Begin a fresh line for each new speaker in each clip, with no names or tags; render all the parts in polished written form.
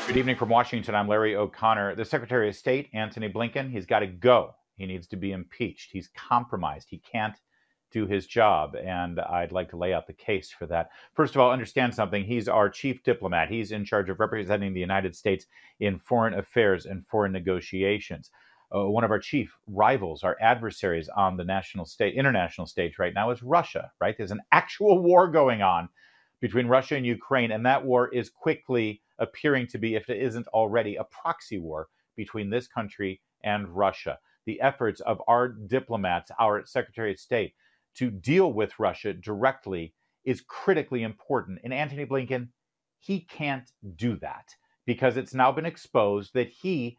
Good evening from Washington. I'm Larry O'Connor. The Secretary of State, Antony Blinken, he's got to go. He needs to be impeached. He's compromised. He can't do his job, and I'd like to lay out the case for that. First of all, understand something. He's our chief diplomat. He's in charge of representing the United States in foreign affairs and foreign negotiations. One of our chief rivals, our adversaries on the international stage right now is Russia, right? There's an actual war going on between Russia and Ukraine, and that war is quickly appearing to be, if it isn't already, a proxy war between this country and Russia. The efforts of our diplomats, our Secretary of State, to deal with Russia directly is critically important. And Antony Blinken, he can't do that because it's now been exposed that he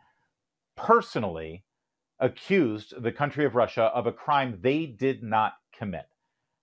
personally accused the country of Russia of a crime they did not commit.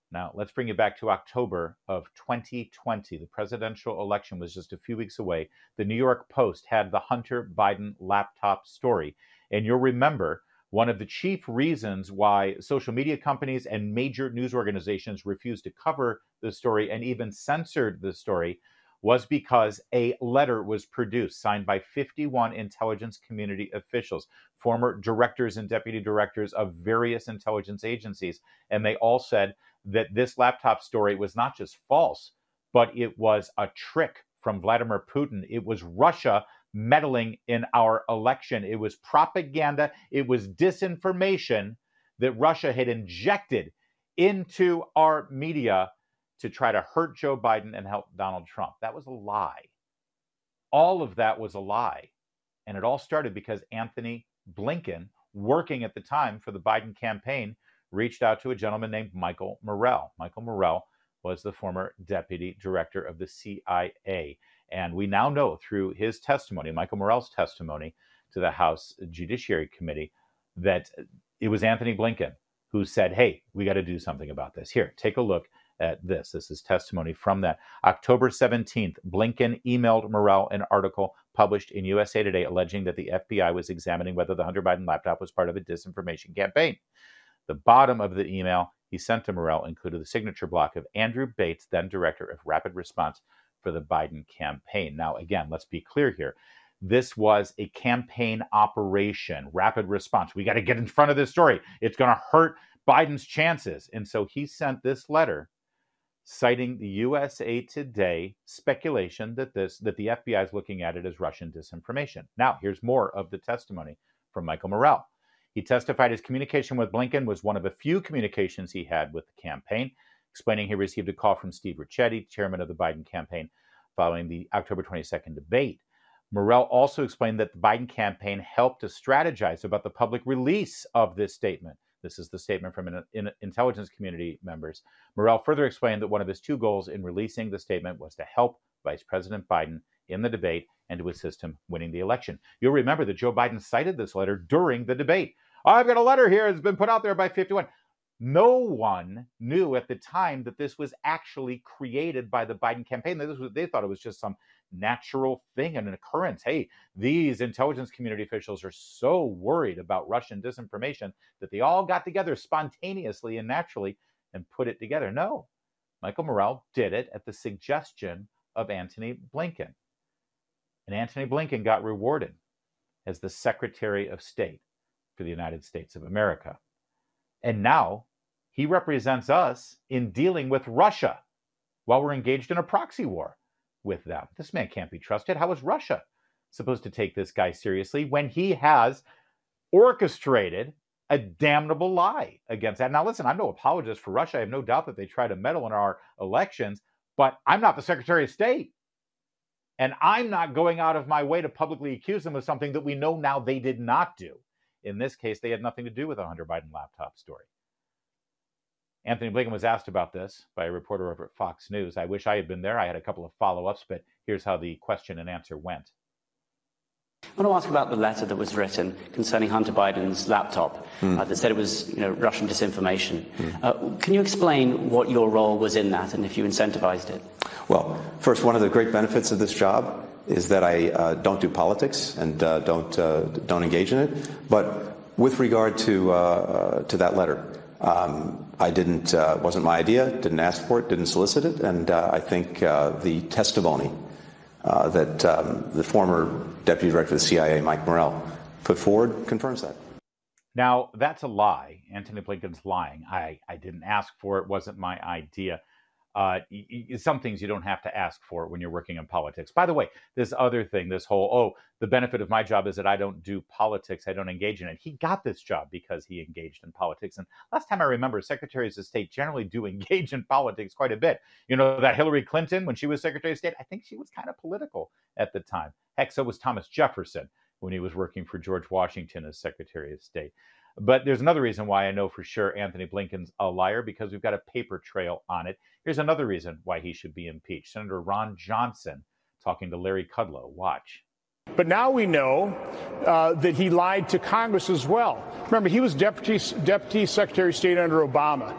Now, let's bring it back to October of 2020. The presidential election was just a few weeks away. The New York Post had the Hunter Biden laptop story. And you'll remember one of the chief reasons why social media companies and major news organizations refused to cover the story and even censored the story was because a letter was produced signed by 51 intelligence community officials, former directors and deputy directors of various intelligence agencies. And they all said that this laptop story was not just false, but it was a trick from Vladimir Putin. It was Russia meddling in our election. It was propaganda. It was disinformation that Russia had injected into our media to try to hurt Joe Biden and help Donald Trump. That was a lie. All of that was a lie. And it all started because Antony Blinken, working at the time for the Biden campaign, reached out to a gentleman named Michael Morell. Michael Morell was the former deputy director of the CIA. And we now know through his testimony, Michael Morell's testimony to the House Judiciary Committee, that it was Antony Blinken who said, hey, we got to do something about this. Here, take a look at this. This is testimony from that. October 17th, Blinken emailed Morell an article published in USA Today alleging that the FBI was examining whether the Hunter Biden laptop was part of a disinformation campaign. The bottom of the email he sent to Morell included the signature block of Andrew Bates, then director of rapid response for the Biden campaign. Now, again, let's be clear here. This was a campaign operation, rapid response. We got to get in front of this story. It's going to hurt Biden's chances. And so he sent this letter citing the USA Today speculation that the FBI is looking at it as Russian disinformation. Now, here's more of the testimony from Michael Morell. He testified his communication with Blinken was one of a few communications he had with the campaign, explaining he received a call from Steve Ricchetti, chairman of the Biden campaign, following the October 22nd debate. Morell also explained that the Biden campaign helped to strategize about the public release of this statement. This is the statement from intelligence community members. Morell further explained that one of his two goals in releasing the statement was to help Vice President Biden in the debate and to assist him winning the election. You'll remember that Joe Biden cited this letter during the debate. I've got a letter here that's been put out there by 51. No one knew at the time that this was actually created by the Biden campaign. They thought it was just some natural thing and an occurrence. Hey, these intelligence community officials are so worried about Russian disinformation that they all got together spontaneously and naturally and put it together. No, Michael Morell did it at the suggestion of Antony Blinken. And Antony Blinken got rewarded as the Secretary of State for the United States of America. And now he represents us in dealing with Russia while we're engaged in a proxy war with them. This man can't be trusted. How is Russia supposed to take this guy seriously when he has orchestrated a damnable lie against that? Now, listen, I'm no apologist for Russia. I have no doubt that they try to meddle in our elections, but I'm not the Secretary of State. And I'm not going out of my way to publicly accuse them of something that we know now they did not do. In this case, they had nothing to do with the Hunter Biden laptop story. Antony Blinken was asked about this by a reporter over at Fox News. I wish I had been there. I had a couple of follow-ups, but here's how the question and answer went.
I want to ask about the letter that was written concerning Hunter Biden's laptop that said it was Russian disinformation. Can you explain what your role was in that and if you incentivized it?
Well, first, one of the great benefits of this job is that I don't do politics and don't engage in it. But with regard to that letter, I didn't wasn't my idea. Didn't ask for it. Didn't solicit it. And I think the testimony that the former Deputy Director of the CIA, Mike Morrell, put forward confirms that.
Now, that's a lie. Antony Blinken's lying. I didn't ask for it. Wasn't my idea. Some things you don't have to ask for when you're working in politics. By the way, this other thing, this whole, the benefit of my job is that I don't do politics. I don't engage in it. He got this job because he engaged in politics. And last time I remember, secretaries of state generally do engage in politics quite a bit. You know, that Hillary Clinton, when she was Secretary of State, I think she was kind of political at the time. Heck, so was Thomas Jefferson when he was working for George Washington as Secretary of State. But there's another reason why I know for sure Antony Blinken's a liar, because we've got a paper trail on it. Here's another reason why he should be impeached. Senator Ron Johnson talking to Larry Kudlow. Watch.
But now we know that he lied to Congress as well. Remember, he was Deputy Secretary of State under Obama.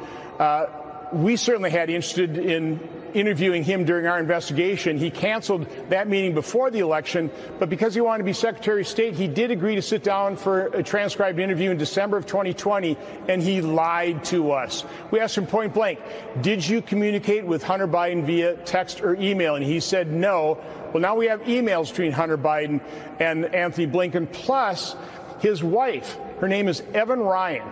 We certainly had interested in interviewing him during our investigation. He canceled that meeting before the election, but because he wanted to be Secretary of State, he did agree to sit down for a transcribed interview in December of 2020, and he lied to us. We asked him point blank, did you communicate with Hunter Biden via text or email? And he said no. Well, now we have emails between Hunter Biden and Antony Blinken, plus his wife. Her name is Evan Ryan.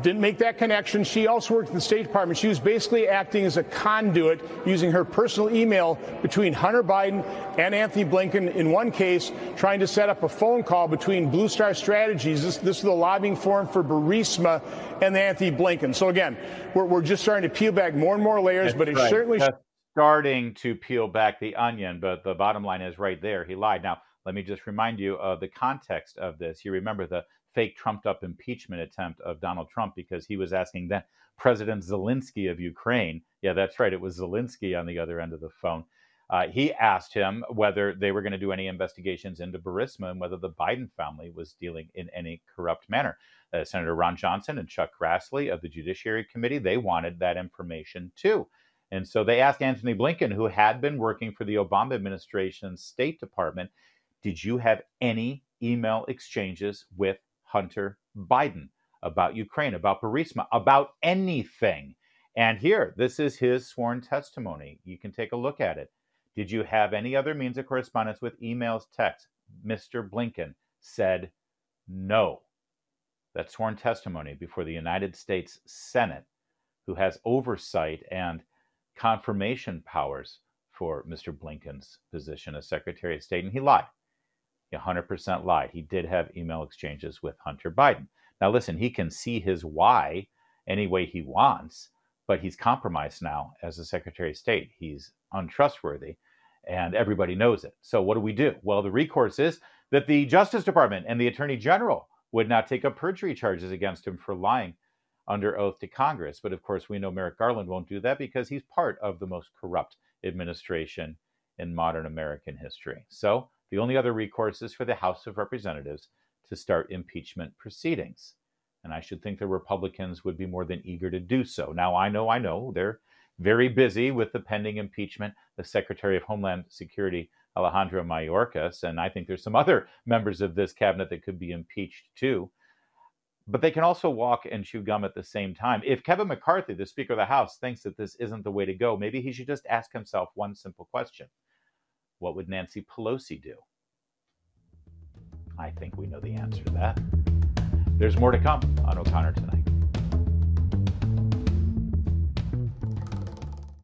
Didn't make that connection. She also worked in the State Department. She was basically acting as a conduit, using her personal email between Hunter Biden and Antony Blinken. In one case, trying to set up a phone call between Blue Star Strategies. This is the lobbying forum for Burisma and Antony Blinken. So again, we're just starting to peel back more and more layers, but it's certainly
starting to peel back the onion. But the bottom line is right there. He lied. Now, let me just remind you of the context of this. You remember the fake trumped-up impeachment attempt of Donald Trump, because he was asking then President Zelensky of Ukraine. Yeah, that's right. It was Zelensky on the other end of the phone. He asked him whether they were going to do any investigations into Burisma and whether the Biden family was dealing in any corrupt manner. Senator Ron Johnson and Chuck Grassley of the Judiciary Committee, they wanted that information too. And so they asked Antony Blinken, who had been working for the Obama administration's State Department, did you have any email exchanges with Hunter Biden about Ukraine, about Burisma, about anything? And here, this is his sworn testimony. You can take a look at it. Did you have any other means of correspondence with emails, texts? Mr. Blinken said no. That's sworn testimony before the United States Senate, who has oversight and confirmation powers for Mr. Blinken's position as Secretary of State. And he lied. He 100% lied. He did have email exchanges with Hunter Biden. Now, listen, he can see his why any way he wants, but he's compromised now as a Secretary of State. He's untrustworthy, and everybody knows it. So what do? Well, the recourse is that the Justice Department and the Attorney General would not take up perjury charges against him for lying under oath to Congress. But of course, we know Merrick Garland won't do that because he's part of the most corrupt administration in modern American history. So the only other recourse is for the House of Representatives to start impeachment proceedings. And I should think the Republicans would be more than eager to do so. Now, I know, they're very busy with the pending impeachment, the Secretary of Homeland Security, Alejandro Mayorkas, and I think there's some other members of this cabinet that could be impeached too. But they can also walk and chew gum at the same time. If Kevin McCarthy, the Speaker of the House, thinks that this isn't the way to go, maybe he should just ask himself one simple question. What would Nancy Pelosi do? I think we know the answer to that. There's more to come on O'Connor Tonight.